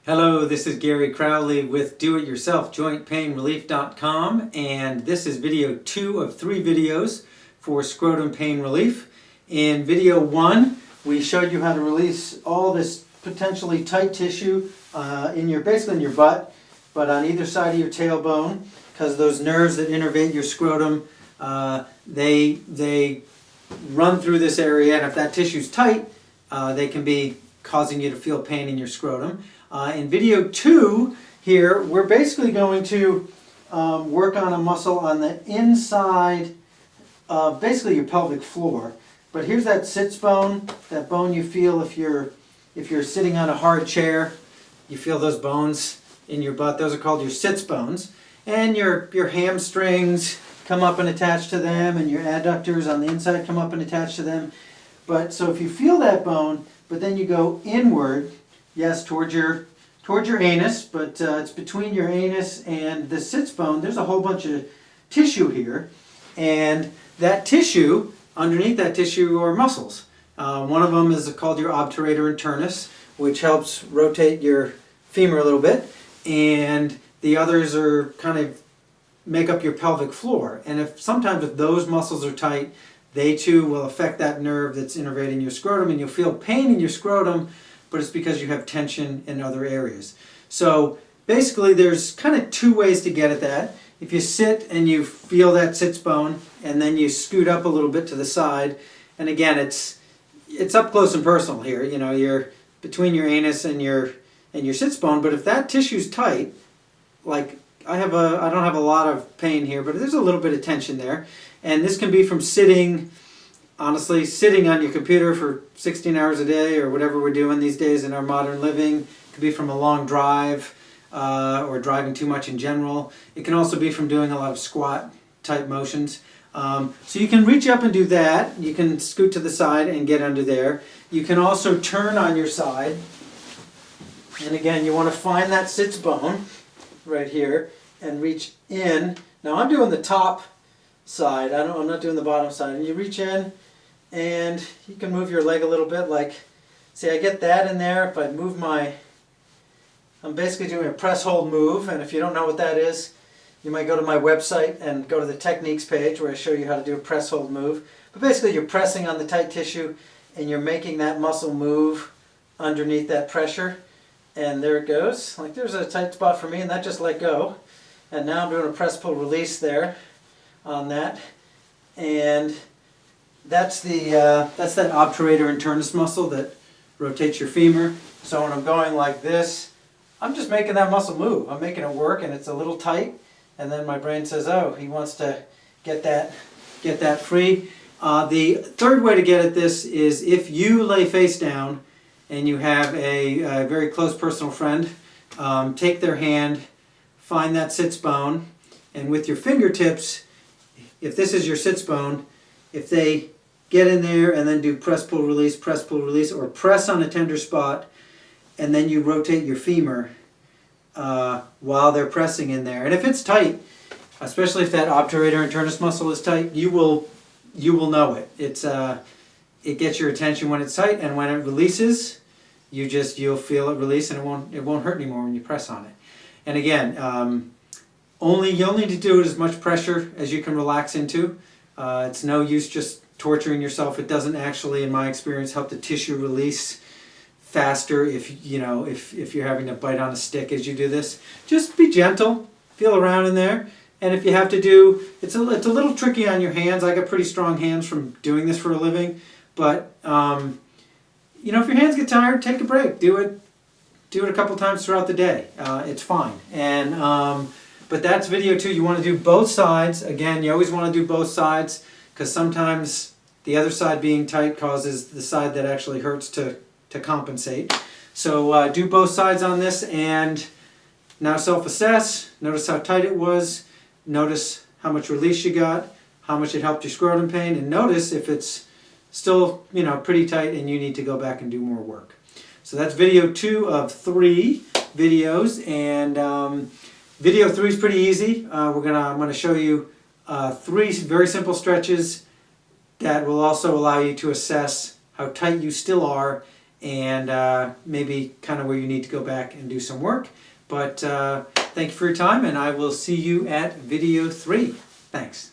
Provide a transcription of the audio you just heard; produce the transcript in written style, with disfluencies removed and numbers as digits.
Hello, this is Gary Crowley with DoItYourselfJointPainRelief.com, and this is video 2 of 3 videos for scrotum pain relief. In video 1, we showed you how to release all this potentially tight tissue basically in your butt, but on either side of your tailbone, because those nerves that innervate your scrotum, they run through this area, and if that tissue's tight, they can be causing you to feel pain in your scrotum. In video 2 here, we're basically going to work on a muscle on the inside of basically your pelvic floor. But here's that sits bone, that bone you feel if you're sitting on a hard chair. You feel those bones in your butt. Those are called your sits bones. And your hamstrings come up and attach to them, and your adductors on the inside come up and attach to them. But so if you feel that bone, but then you go inward, yes, towards your anus, but it's between your anus and the sits bone. There's a whole bunch of tissue here, and that tissue, underneath that tissue are muscles. One of them is called your obturator internus, which helps rotate your femur a little bit, and the others are kind of make up your pelvic floor. And sometimes if those muscles are tight, they too will affect that nerve that's innervating your scrotum, and you'll feel pain in your scrotum, but it's because you have tension in other areas. So basically there's kind of 2 ways to get at that. If you sit and you feel that sits bone, and then you scoot up a little bit to the side, and again it's up close and personal here. You know, you're between your anus and your sits bone, but if that tissue's tight, like I don't have a lot of pain here, but there's a little bit of tension there. And this can be from sitting on your computer for 16 hours a day, or whatever we're doing these days in our modern living. It could be from a long drive, or driving too much in general. It can also be from doing a lot of squat type motions. So you can reach up and do that. You can scoot to the side and get under there. You can also turn on your side. And again, you want to find that sits bone right here and reach in. Now I'm doing the top side. I'm not doing the bottom side. And you reach in, and you can move your leg a little bit. Like, see, I get that in there. If I move I'm basically doing a press hold move. And if you don't know what that is, you might go to my website and go to the techniques page where I show you how to do a press hold move. But basically you're pressing on the tight tissue, and you're making that muscle move underneath that pressure. And there it goes. Like, there's a tight spot for me, and that just let go. And now I'm doing a press pull release there on that, and that's that obturator internus muscle that rotates your femur. So when I'm going like this, I'm just making that muscle move. I'm making it work, and it's a little tight, and then my brain says, oh, he wants to get that free. The third way to get at this is if you lay face down and you have a very close personal friend, take their hand, find that sits bone, and with your fingertips, if this is your sits bone, if they get in there and then do press, pull, release, or press on a tender spot, and then you rotate your femur while they're pressing in there. And if it's tight, especially if that obturator internus muscle is tight, you will know it. It gets your attention when it's tight, and when it releases, you'll feel it release, and it won't hurt anymore when you press on it. And again, you'll need to do it as much pressure as you can relax into. It's no use just torturing yourself. It doesn't actually, in my experience, help the tissue release faster if you're having to bite on a stick as you do this. Just be gentle, feel around in there, and if you have to it's a little tricky on your hands. I got pretty strong hands from doing this for a living, but if your hands get tired, take a break. Do it a couple times throughout the day. It's fine. And but that's video 2. You want to do both sides. Again, you always want to do both sides, because sometimes the other side being tight causes the side that actually hurts to compensate. So do both sides on this, and now self-assess. Notice how tight it was. Notice how much release you got, how much it helped your scrotum pain, and notice if it's still pretty tight and you need to go back and do more work. So that's video 2 of 3 videos, and video 3 is pretty easy. I'm going to show you 3 very simple stretches that will also allow you to assess how tight you still are and maybe kind of where you need to go back and do some work. But thank you for your time, and I will see you at video 3. Thanks.